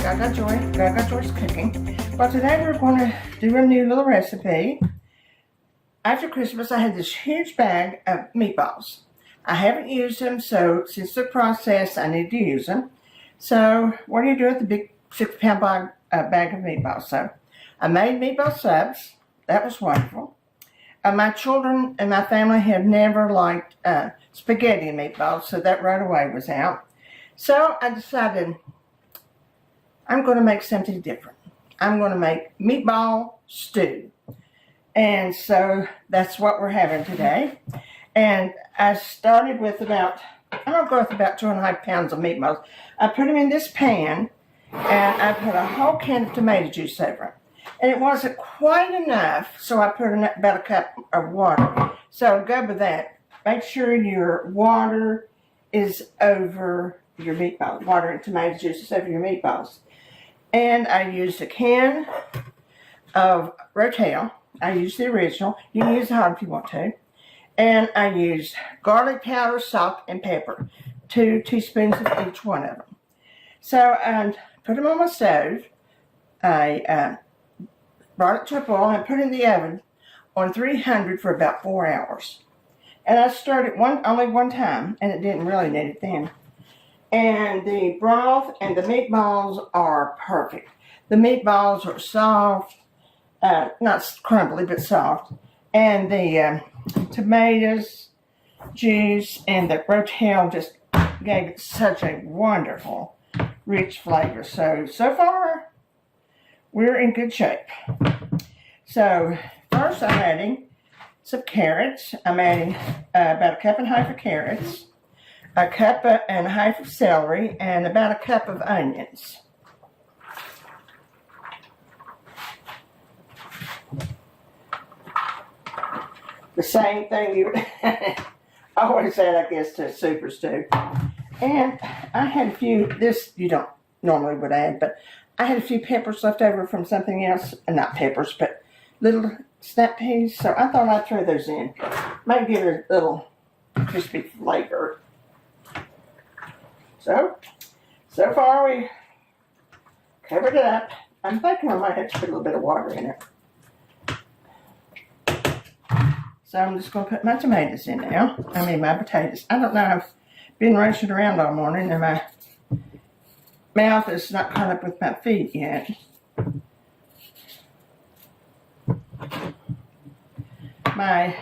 Gagajoy's cooking. Well, today we're going to do a new little recipe. After Christmas, I had this huge bag of meatballs. I haven't used them, so since they're processed, I need to use them. So what do you do with the big 6-pound bag of meatballs? So I made meatball subs. That was wonderful. My children and my family have never liked spaghetti and meatballs, so that right away was out. So I decided I'm going to make something different. I'm going to make meatball stew. And so that's what we're having today. And I started with I'm going to go with about 2.5 pounds of meatballs. I put them in this pan, and I put a whole can of tomato juice over it. And it wasn't quite enough, so I put about a cup of water. So go with that. Make sure your water is over your meatballs. Water and tomato juice is over your meatballs. And I used a can of Rotel. I used the original. You can use the hot if you want to. And I used garlic powder, salt, and pepper. 2 teaspoons of each one of them. So I put them on my stove. I brought it to a boil and put it in the oven on 300 for about 4 hours. And I stirred it only one time, and it didn't really need it then. And the broth and the meatballs are perfect. The meatballs are soft, not crumbly, but soft. And the tomatoes, juice, and the Rotel just gave it such a wonderful, rich flavor. So far, we're in good shape. So first I'm adding some carrots. I'm adding about 1.5 cups of carrots, 1.5 cups of celery, and about 1 cup of onions. The same thing you always add, I guess, to a super stew. And I had a few, this you don't normally would add, but I had a few peppers left over from something else. Not peppers, but little snap peas. So I thought I'd throw those in. Might give it a little crispy flavor. So far we covered it up. I'm thinking I might have to put a little bit of water in it. So I'm just going to put my tomatoes in now. My potatoes. I don't know. I've been rushing around all morning and my mouth is not caught up with my feet yet. I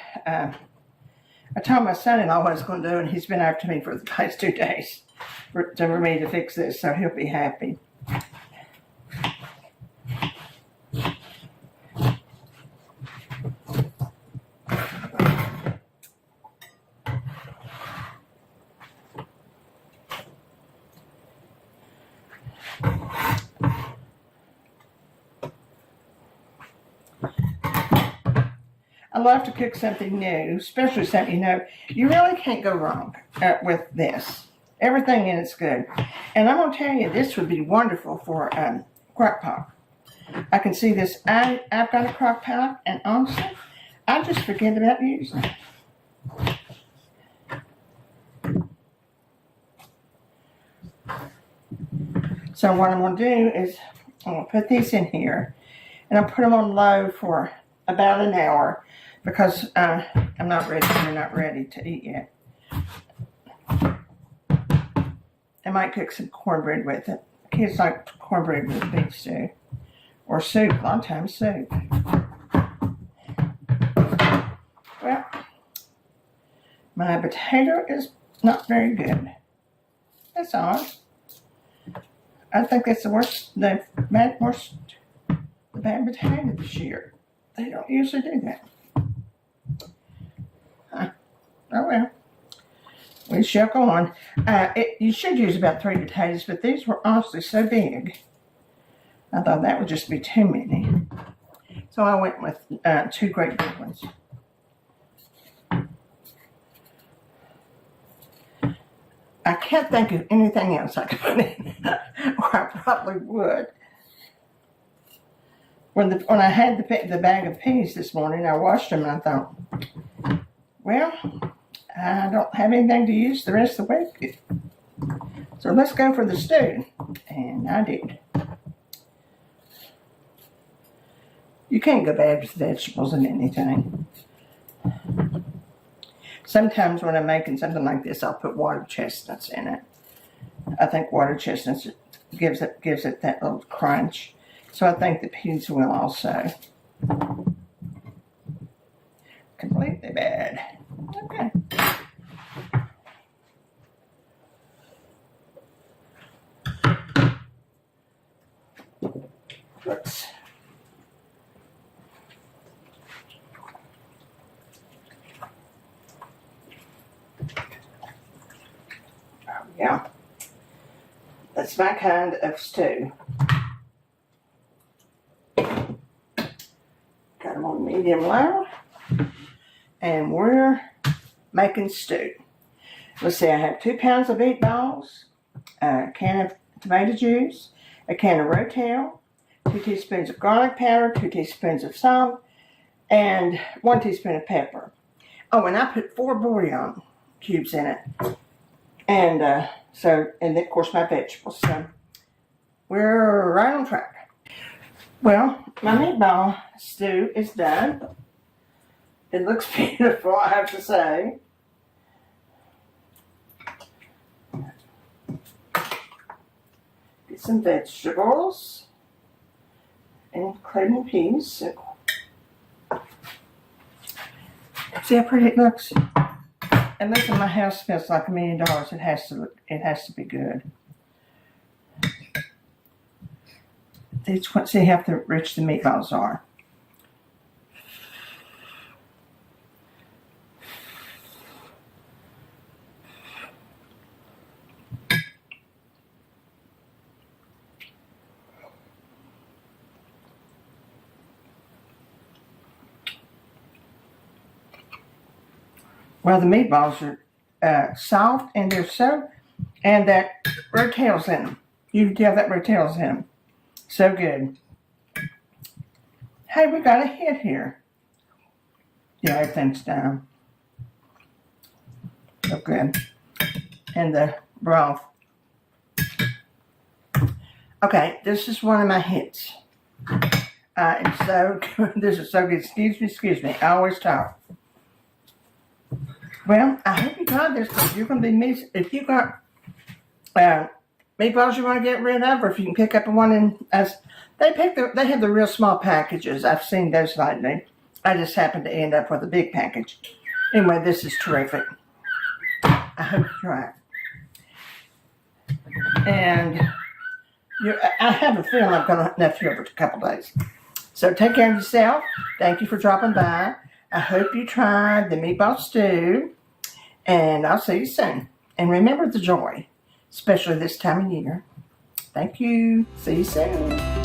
told my son-in-law what I was going to do, and he's been after me for the past 2 days for me to fix this, so he'll be happy. I love to cook something new, especially something you really can't go wrong with this. Everything in it's good. And I'm going to tell you, this would be wonderful for crock pot. I can see this. I've got a crock pot, and honestly, I just forget about using it. So what I'm going to do is I'm going to put these in here, and I'll put them on low for about an hour because they're not ready to eat yet. I might cook some cornbread with it. Kids like cornbread with beef stew or soup. A lot of times soup. Well, my potato is not very good. That's odd. I think that's the bad potato this year. They don't usually do that. Oh well. We shall go on. You should use about 3 potatoes, but these were honestly so big. I thought that would just be too many. So I went with 2 great big ones. I can't think of anything else I could put in, or I probably would. When I had the bag of peas this morning, I washed them and I thought, well, I don't have anything to use the rest of the week. So let's go for the stew. And I did. You can't go bad with vegetables and anything. Sometimes when I'm making something like this, I'll put water chestnuts in it. I think water chestnuts gives it that little crunch. So I think the peas will also. Completely bad. Okay. Oops. Yeah. That's my kind of stew. Got them on medium low. And we're making stew. Let's see, I have 2 pounds of meatballs, a can of tomato juice, a can of Rotel, 2 teaspoons of garlic powder, 2 teaspoons of salt, and 1 teaspoon of pepper. Oh, and I put 4 bouillon cubes in it. And and of course my vegetables. So we're right on track. Well, my meatball stew is done. It looks beautiful, I have to say. Get some vegetables, including peas. See how pretty it looks? And listen, my house smells like $1 million. It has to be good. See how rich the meatballs are. Well, the meatballs are soft, and and that Rotel's in them. You can tell that Rotel's in them. So good. Hey, we got a hit here. Yeah, everything's down. So good. And the broth. Okay, this is one of my hits. It's so good. This is so good. Excuse me. I always talk. Well, I hope you tried this because you're going to be if you got meatballs you want to get rid of, or if you can pick up one they have the real small packages. I've seen those lately. I just happened to end up with a big package. Anyway, this is terrific. I hope you try it. And I have a feeling I'm going to have you over a couple days. So take care of yourself. Thank you for dropping by. I hope you tried the meatball stew, and I'll see you soon. And remember the joy, especially this time of year. Thank you. See you soon.